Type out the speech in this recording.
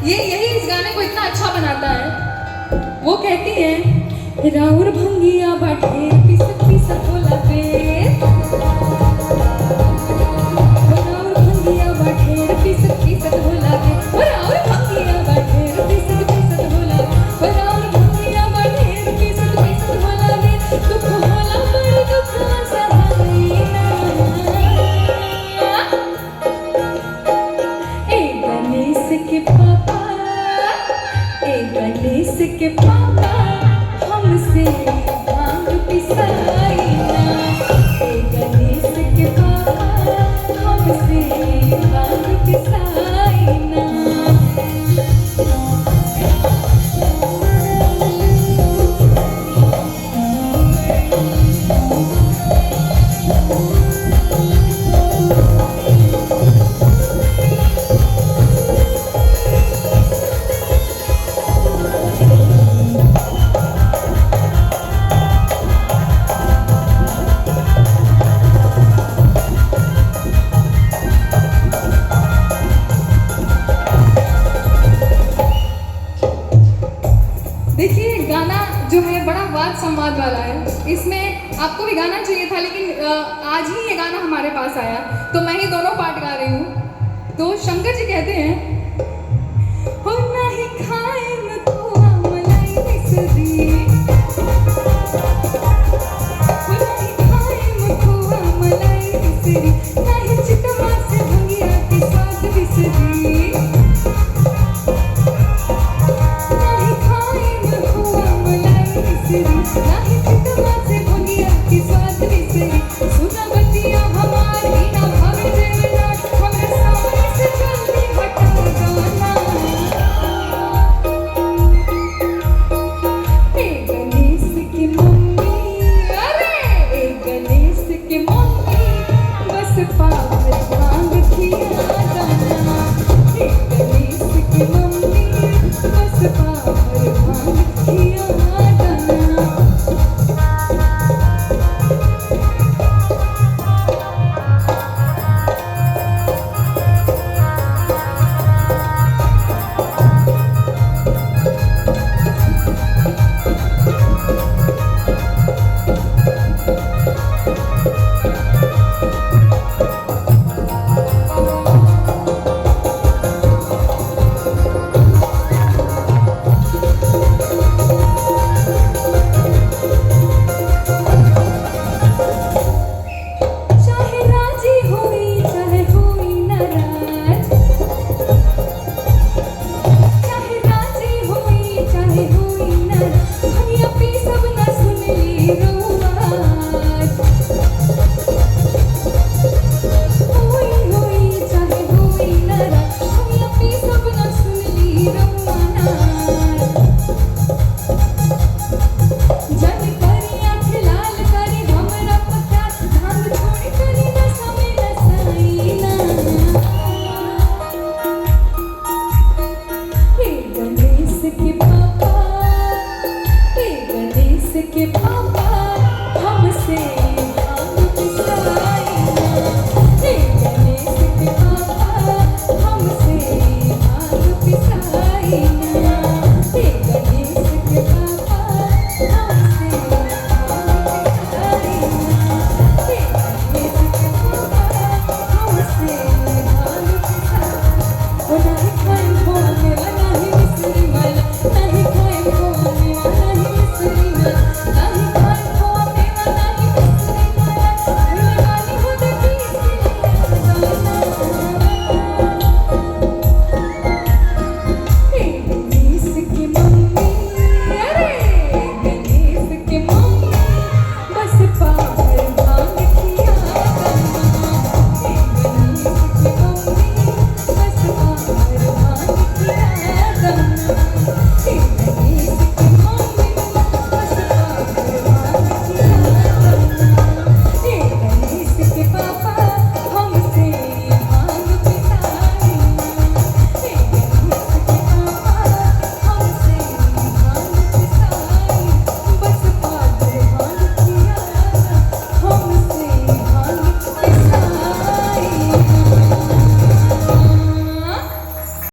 ये यही इस गाने को इतना अच्छा बनाता है। वो कहती है राउर भंगिया बाटे पिसत पिसत होला पे, राउर भंगिया बाटे पिसत पिसत होला पे, राउर भंगिया बाटे पिसत पिसत होला, राउर भंगिया बाटे पिसत पिसत होला पे, दुख होला बड़ दुख सहाई ना। ए गणेश के पापा, ए गणेश के पापा हमसे भांग पिसाई ना, ए गणेश के पापा हमसे भांग पिसाई ना। देखिए गाना जो है बड़ा वाद संवाद वाला है, इसमें आपको भी गाना चाहिए था लेकिन आज ही ये गाना हमारे पास आया तो मैं ही दोनों पार्ट गा रही हूँ। तो शंकर जी कहते हैं हो नहीं खाए न खोआ मलाई मिसरी, हो नहीं खाए न खोआ मलाई मिसरी, नहीं चितमा से भंगिया के स्वाद बिसरी, नाही चितवा से भंगिया की स्वाद बिसरी, सुना बतिया हमारी ना भावे जेवना, हमरे सामने से जल्दी हटा जाना। ए गणेश की मम्मी, अरे ए गणेश की मम्मी